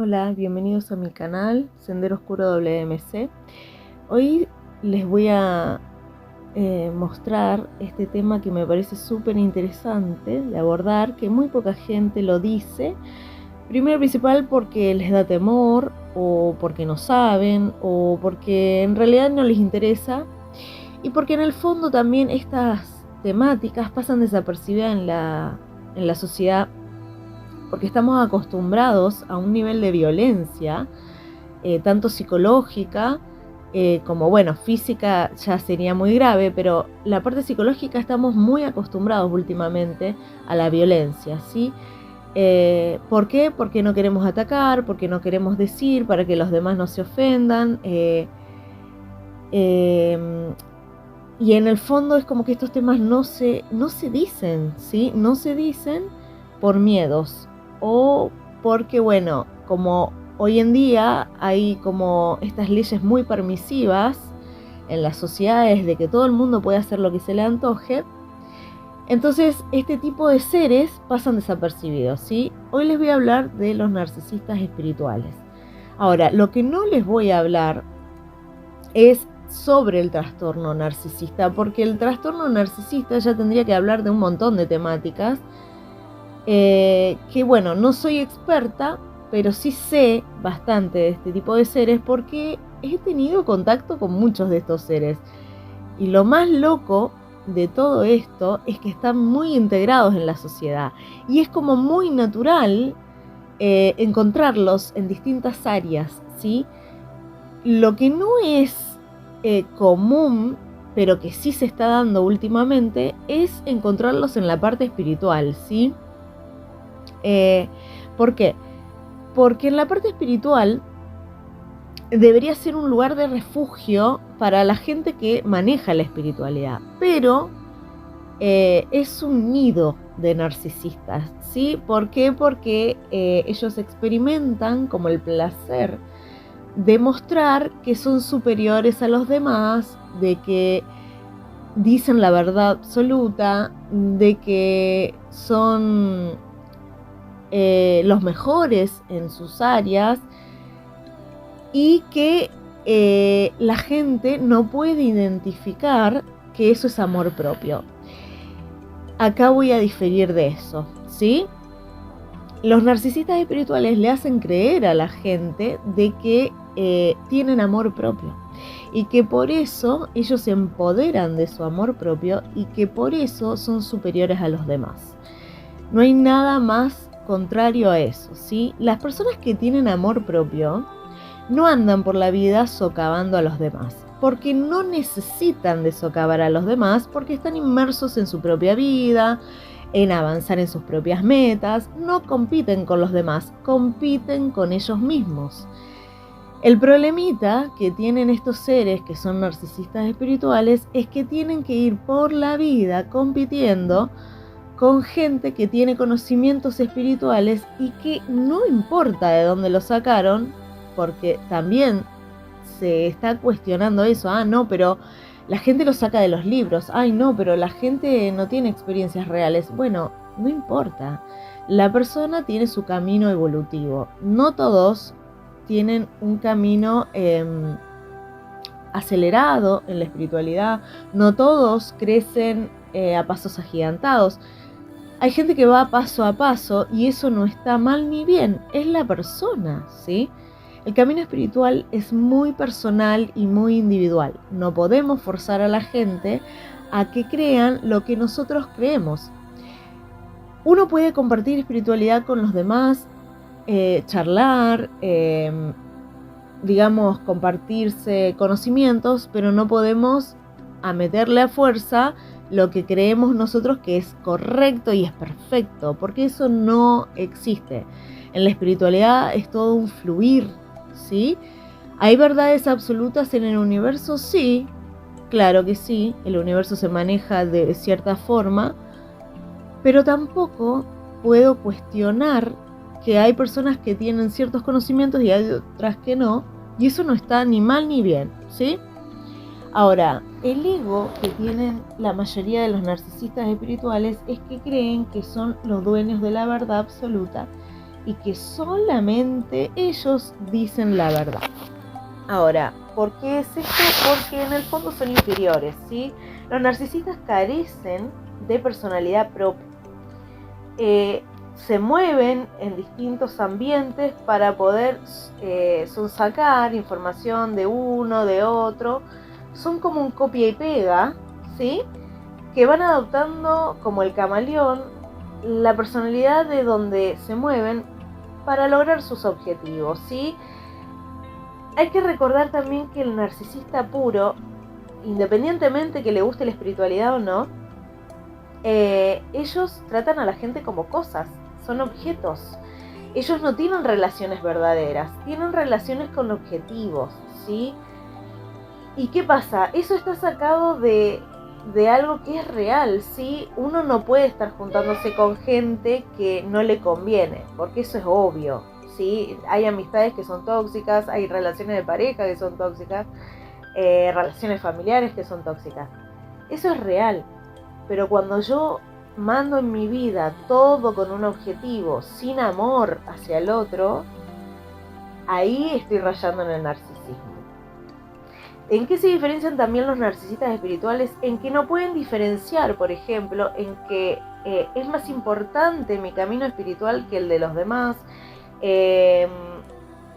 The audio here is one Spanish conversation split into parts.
Hola, bienvenidos a mi canal Sendero Oscuro WMC. Hoy les voy a mostrar este tema que me parece súper interesante de abordar, que muy poca gente lo dice. Primero y principal porque les da temor, o porque no saben, o porque en realidad no les interesa, y porque en el fondo también estas temáticas pasan desapercibidas en la sociedad, porque estamos acostumbrados a un nivel de violencia, tanto psicológica como, física ya sería muy grave, pero la parte psicológica estamos muy acostumbrados últimamente a la violencia, ¿sí? ¿Por qué? Porque no queremos atacar, porque no queremos decir, para que los demás no se ofendan. Y en el fondo es como que estos temas no se dicen, ¿sí? No se dicen por miedos o porque, como hoy en día hay como estas leyes muy permisivas en las sociedades de que todo el mundo puede hacer lo que se le antoje, entonces este tipo de seres pasan desapercibidos, ¿sí? Hoy les voy a hablar de los narcisistas espirituales. Ahora, lo que no les voy a hablar es sobre el trastorno narcisista, porque el trastorno narcisista ya tendría que hablar de un montón de temáticas, no soy experta, pero sí sé bastante de este tipo de seres porque he tenido contacto con muchos de estos seres. Y lo más loco de todo esto es que están muy integrados en la sociedad y es como muy natural encontrarlos en distintas áreas, ¿sí? Lo que no es común, pero que sí se está dando últimamente, es encontrarlos en la parte espiritual, ¿sí? ¿Por qué? Porque en la parte espiritual debería ser un lugar de refugio para la gente que maneja la espiritualidad, pero es un nido de narcisistas, ¿sí? ¿Por qué? Porque ellos experimentan como el placer de mostrar que son superiores a los demás, de que dicen la verdad absoluta, de que son los mejores en sus áreas y que la gente no puede identificar que eso es amor propio. Acá voy a diferir de eso, ¿sí? Los narcisistas espirituales le hacen creer a la gente de que tienen amor propio y que por eso ellos se empoderan de su amor propio y que por eso son superiores a los demás. No hay nada más contrario a eso, ¿sí? Las personas que tienen amor propio no andan por la vida socavando a los demás, porque no necesitan de socavar a los demás, porque están inmersos en su propia vida, en avanzar en sus propias metas, no compiten con los demás, compiten con ellos mismos. El problemita que tienen estos seres que son narcisistas espirituales es que tienen que ir por la vida compitiendo con gente que tiene conocimientos espirituales y que no importa de dónde los sacaron, porque también se está cuestionando eso. No, pero la gente lo saca de los libros. Ay, no, pero la gente no tiene experiencias reales. Bueno, no importa. La persona tiene su camino evolutivo. No todos tienen un camino acelerado en la espiritualidad. No todos crecen a pasos agigantados. Hay gente que va paso a paso y eso no está mal ni bien. Es la persona, ¿sí? El camino espiritual es muy personal y muy individual. No podemos forzar a la gente a que crean lo que nosotros creemos. Uno puede compartir espiritualidad con los demás, charlar, compartirse conocimientos, pero no podemos meterle a fuerza lo que creemos nosotros que es correcto y es perfecto, porque eso no existe. En la espiritualidad es todo un fluir, ¿sí? ¿Hay verdades absolutas en el universo? Sí, claro que sí, el universo se maneja de cierta forma, pero tampoco puedo cuestionar que hay personas que tienen ciertos conocimientos y hay otras que no, y eso no está ni mal ni bien, ¿sí? Ahora, el ego que tienen la mayoría de los narcisistas espirituales es que creen que son los dueños de la verdad absoluta y que solamente ellos dicen la verdad. Ahora, ¿por qué es esto? Porque en el fondo son inferiores, ¿sí? Los narcisistas carecen de personalidad propia. Se mueven en distintos ambientes para poder sacar información de uno, de otro. Son como un copia y pega, ¿sí? Que van adoptando, como el camaleón, la personalidad de donde se mueven para lograr sus objetivos, ¿sí? Hay que recordar también que el narcisista puro, independientemente que le guste la espiritualidad o no, ellos tratan a la gente como cosas, son objetos. Ellos no tienen relaciones verdaderas, tienen relaciones con objetivos, ¿sí? ¿Y qué pasa? Eso está sacado de algo que es real, ¿sí? Uno no puede estar juntándose con gente que no le conviene, porque eso es obvio, ¿sí? Hay amistades que son tóxicas, hay relaciones de pareja que son tóxicas, relaciones familiares que son tóxicas. Eso es real, pero cuando yo mando en mi vida todo con un objetivo, sin amor hacia el otro, ahí estoy rayando en el narcisismo. ¿En qué se diferencian también los narcisistas espirituales? En que no pueden diferenciar, por ejemplo, en que es más importante mi camino espiritual que el de los demás.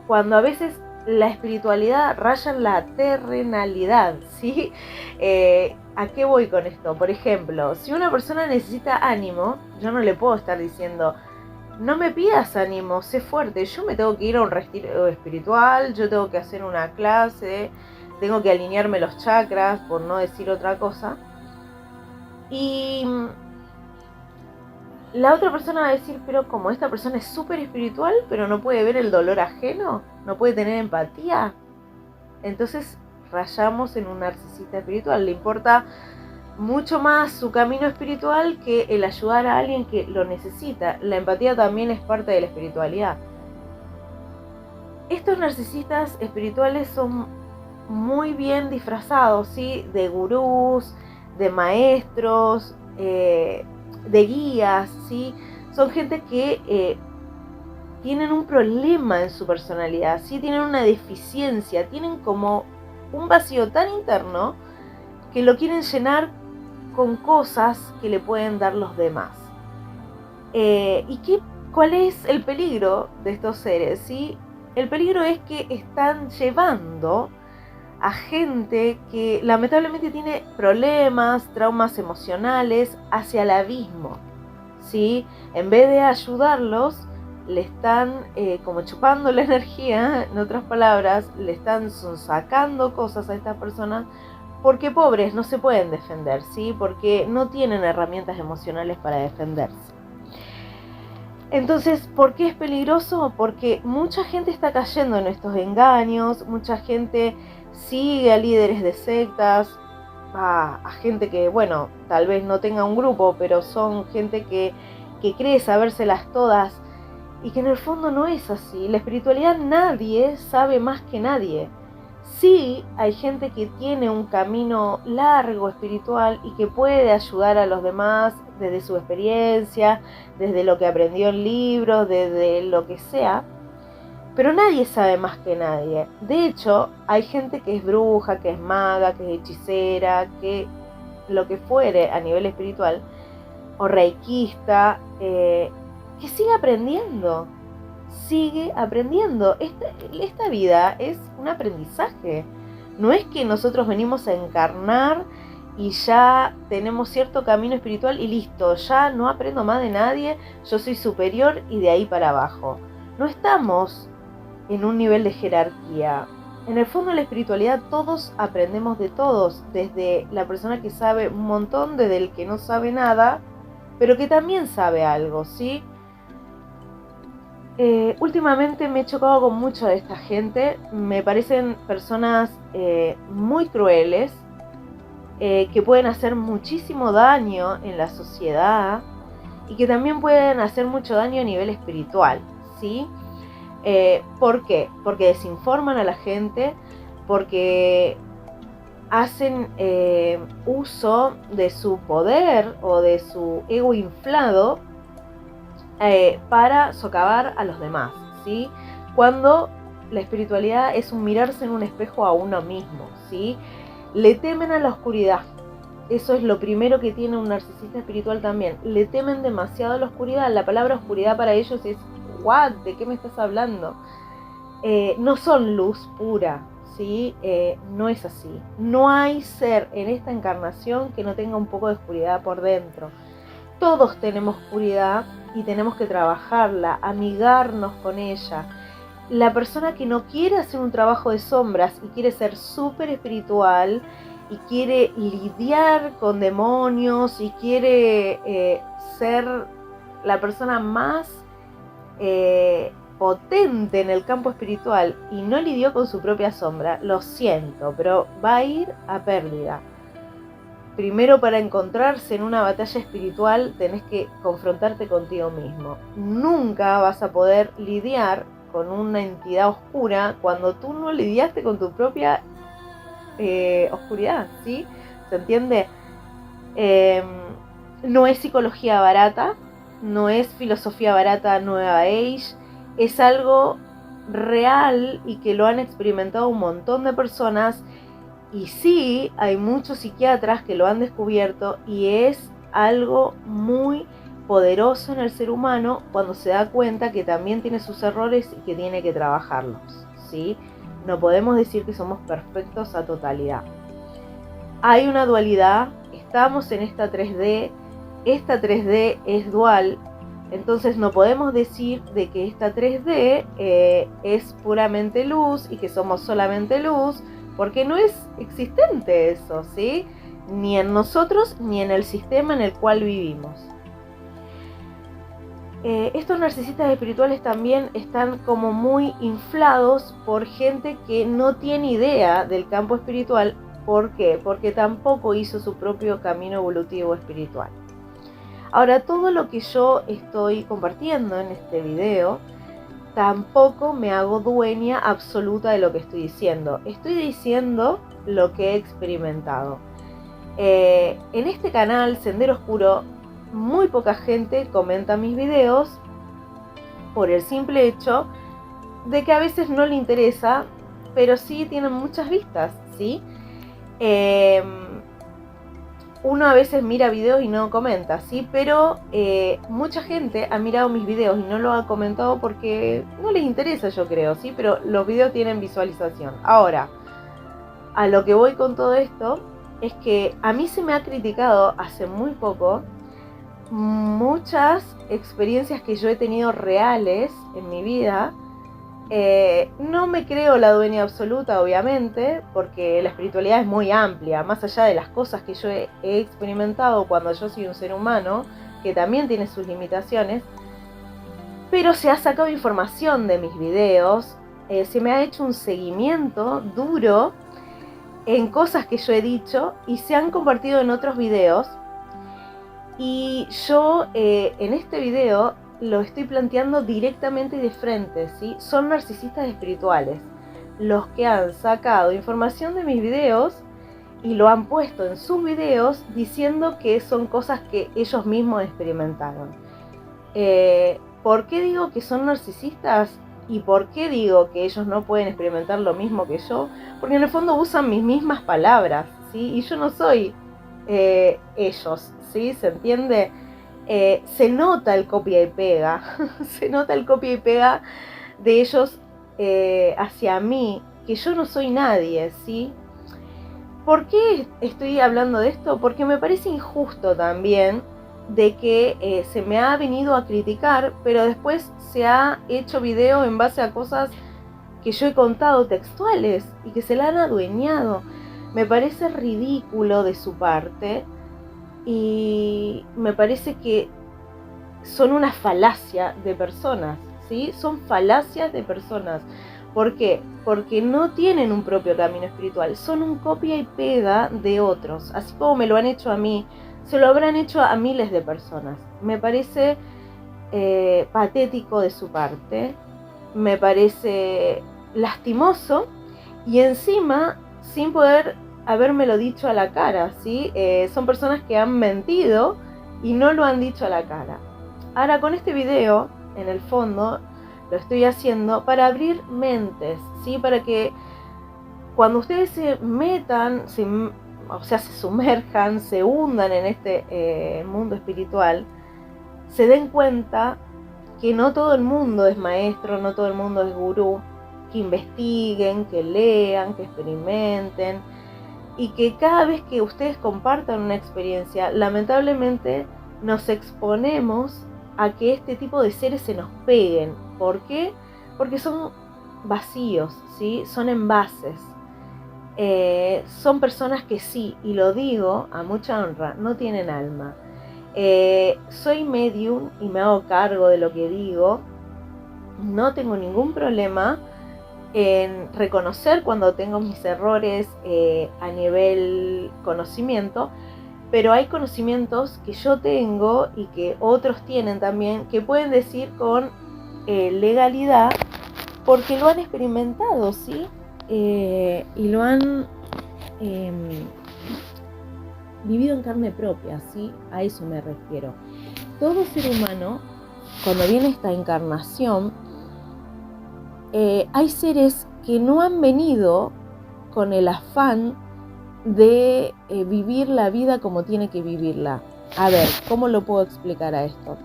Cuando a veces la espiritualidad raya en la terrenalidad, ¿sí? ¿A qué voy con esto? Por ejemplo, si una persona necesita ánimo, yo no le puedo estar diciendo, no me pidas ánimo, sé fuerte, yo me tengo que ir a un retiro espiritual, yo tengo que hacer una clase, tengo que alinearme los chakras, por no decir otra cosa. Y la otra persona va a decir, pero como esta persona es súper espiritual, pero no puede ver el dolor ajeno, no puede tener empatía. Entonces rayamos en un narcisista espiritual. Le importa mucho más su camino espiritual que el ayudar a alguien que lo necesita. La empatía también es parte de la espiritualidad. Estos narcisistas espirituales son muy bien disfrazados, ¿sí? De gurús, de maestros, de guías, ¿sí? Son gente que tienen un problema en su personalidad, ¿sí? Tienen una deficiencia, tienen como un vacío tan interno que lo quieren llenar con cosas que le pueden dar los demás. ¿Cuál es el peligro de estos seres? ¿Sí? El peligro es que están llevando a gente que lamentablemente tiene problemas, traumas emocionales hacia el abismo, ¿sí? En vez de ayudarlos, le están como chupando la energía, en otras palabras, le están sacando cosas a estas personas porque pobres no se pueden defender, ¿sí? Porque no tienen herramientas emocionales para defenderse. Entonces, ¿por qué es peligroso? Porque mucha gente está cayendo en estos engaños, mucha gente sigue a líderes de sectas, a gente que, bueno, tal vez no tenga un grupo, pero son gente que cree sabérselas todas y que en el fondo no es así. La espiritualidad nadie sabe más que nadie. Sí, hay gente que tiene un camino largo espiritual y que puede ayudar a los demás desde su experiencia, desde lo que aprendió en libros, desde lo que sea, pero nadie sabe más que nadie. De hecho, hay gente que es bruja, que es maga, que es hechicera, que lo que fuere a nivel espiritual, o reikista, que sigue aprendiendo. Esta vida es un aprendizaje. No es que nosotros venimos a encarnar y ya tenemos cierto camino espiritual y listo, ya no aprendo más de nadie, yo soy superior y de ahí para abajo. No estamos en un nivel de jerarquía. En el fondo de la espiritualidad todos aprendemos de todos, desde la persona que sabe un montón, desde el que no sabe nada, pero que también sabe algo, ¿sí? Últimamente me he chocado con mucha de esta gente. Me parecen personas muy crueles, que pueden hacer muchísimo daño en la sociedad y que también pueden hacer mucho daño a nivel espiritual, ¿sí? ¿Por qué? Porque desinforman a la gente, porque hacen uso de su poder o de su ego inflado para socavar a los demás, ¿sí? Cuando la espiritualidad es un mirarse en un espejo a uno mismo, ¿sí? Le temen a la oscuridad. Eso es lo primero que tiene un narcisista espiritual también. Le temen demasiado a la oscuridad. La palabra oscuridad para ellos es ¿what? ¿De qué me estás hablando? No son luz pura, ¿sí? No es así. No hay ser en esta encarnación que no tenga un poco de oscuridad por dentro. Todos tenemos oscuridad y tenemos que trabajarla, amigarnos con ella. La persona que no quiere hacer un trabajo de sombras y quiere ser súper espiritual y quiere lidiar con demonios y quiere ser la persona más potente en el campo espiritual y no lidió con su propia sombra, lo siento, pero va a ir a pérdida. Primero, para encontrarse en una batalla espiritual tenés que confrontarte contigo mismo. Nunca vas a poder lidiar con una entidad oscura cuando tú no lidiaste con tu propia oscuridad, ¿sí? ¿Se entiende? No es psicología barata, no es filosofía barata Nueva Age, es algo real y que lo han experimentado un montón de personas. Y sí, hay muchos psiquiatras que lo han descubierto y es algo muy poderoso en el ser humano cuando se da cuenta que también tiene sus errores y que tiene que trabajarlos, ¿sí? No podemos decir que somos perfectos a totalidad. Hay una dualidad, estamos en esta 3D es dual, entonces no podemos decir de que esta 3D es puramente luz y que somos solamente luz, porque no es existente eso, ¿sí? Ni en nosotros ni en el sistema en el cual vivimos. Estos narcisistas espirituales también están como muy inflados por gente que no tiene idea del campo espiritual. ¿Por qué? Porque tampoco hizo su propio camino evolutivo espiritual. Ahora, todo lo que yo estoy compartiendo en este video, tampoco me hago dueña absoluta de lo que estoy diciendo. Estoy diciendo lo que he experimentado. En este canal, Sendero Oscuro, muy poca gente comenta mis videos por el simple hecho de que a veces no le interesa, pero sí tienen muchas vistas, ¿sí? Uno a veces mira videos y no comenta, ¿sí? Pero mucha gente ha mirado mis videos y no lo ha comentado porque no les interesa, yo creo, ¿sí? Pero los videos tienen visualización. Ahora, a lo que voy con todo esto es que a mí se me ha criticado hace muy poco muchas experiencias que yo he tenido reales en mi vida. No me creo la dueña absoluta, obviamente, porque la espiritualidad es muy amplia, más allá de las cosas que yo he experimentado cuando yo soy un ser humano, que también tiene sus limitaciones, pero se ha sacado información de mis videos, se me ha hecho un seguimiento duro en cosas que yo he dicho y se han compartido en otros videos. Y yo en este video lo estoy planteando directamente y de frente, ¿sí? Son narcisistas espirituales los que han sacado información de mis videos y lo han puesto en sus videos diciendo que son cosas que ellos mismos experimentaron. ¿Por qué digo que son narcisistas? ¿Y por qué digo que ellos no pueden experimentar lo mismo que yo? Porque en el fondo usan mis mismas palabras, ¿sí? Y yo no soy ellos, ¿sí? ¿Se entiende? Se nota el copia y pega, se nota el copia y pega de ellos hacia mí, que yo no soy nadie, ¿sí? ¿Por qué estoy hablando de esto? Porque me parece injusto también de que se me ha venido a criticar, pero después se ha hecho video en base a cosas que yo he contado textuales y que se la han adueñado. Me parece ridículo de su parte y me parece que son una falacia de personas, ¿sí? Son falacias de personas. ¿Por qué? Porque no tienen un propio camino espiritual, son un copia y pega de otros. Así como me lo han hecho a mí, se lo habrán hecho a miles de personas. Me parece patético de su parte, me parece lastimoso y encima sin poder habérmelo dicho a la cara, ¿sí? Son personas que han mentido y no lo han dicho a la cara. Ahora con este video, en el fondo, lo estoy haciendo para abrir mentes, ¿sí? Para que cuando ustedes se metan, se sumerjan, se hundan en este mundo espiritual, se den cuenta que no todo el mundo es maestro, no todo el mundo es gurú, que investiguen, que lean, que experimenten, y que cada vez que ustedes compartan una experiencia, lamentablemente nos exponemos a que este tipo de seres se nos peguen. ¿Por qué? Porque son vacíos, ¿sí? Son envases. Son personas que sí, y lo digo a mucha honra, no tienen alma. Soy medium y me hago cargo de lo que digo. No tengo ningún problema en reconocer cuando tengo mis errores a nivel conocimiento, pero hay conocimientos que yo tengo y que otros tienen también, que pueden decir con legalidad, porque lo han experimentado, ¿sí? Y lo han vivido en carne propia, ¿sí? A eso me refiero. Todo ser humano, cuando viene esta encarnación, hay seres que no han venido con el afán de vivir la vida como tiene que vivirla. A ver, ¿cómo lo puedo explicar a esto?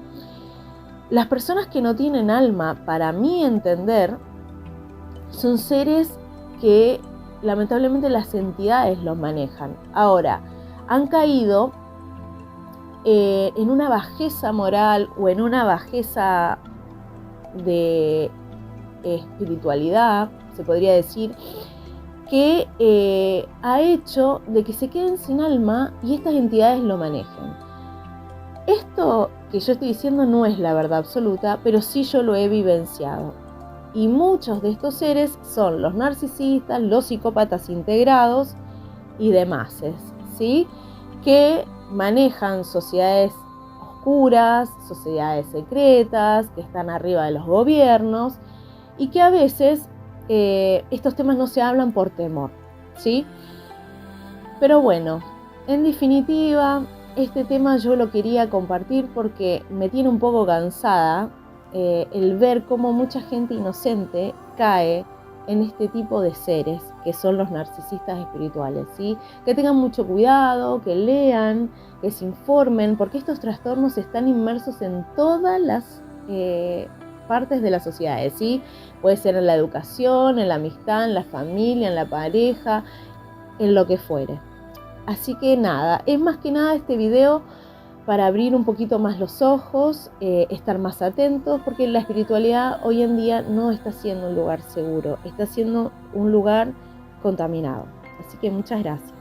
Las personas que no tienen alma, para mí entender, son seres que lamentablemente las entidades los manejan. Ahora, han caído en una bajeza moral o en una bajeza de espiritualidad, se podría decir, que ha hecho de que se queden sin alma y estas entidades lo manejen. Esto que yo estoy diciendo no es la verdad absoluta, pero sí yo lo he vivenciado. Y muchos de estos seres son los narcisistas, los psicópatas integrados y demás, ¿sí? Que manejan sociedades oscuras, sociedades secretas, que están arriba de los gobiernos y que a veces estos temas no se hablan por temor, ¿sí? Pero bueno, en definitiva, este tema yo lo quería compartir porque me tiene un poco cansada el ver cómo mucha gente inocente cae en este tipo de seres que son los narcisistas espirituales, ¿sí? Que tengan mucho cuidado, que lean, que se informen, porque estos trastornos están inmersos en todas las partes de la sociedad, ¿sí? Puede ser en la educación, en la amistad, en la familia, en la pareja, en lo que fuere. Así que nada, es más que nada este video para abrir un poquito más los ojos, estar más atentos, porque la espiritualidad hoy en día no está siendo un lugar seguro, está siendo un lugar contaminado. Así que muchas gracias.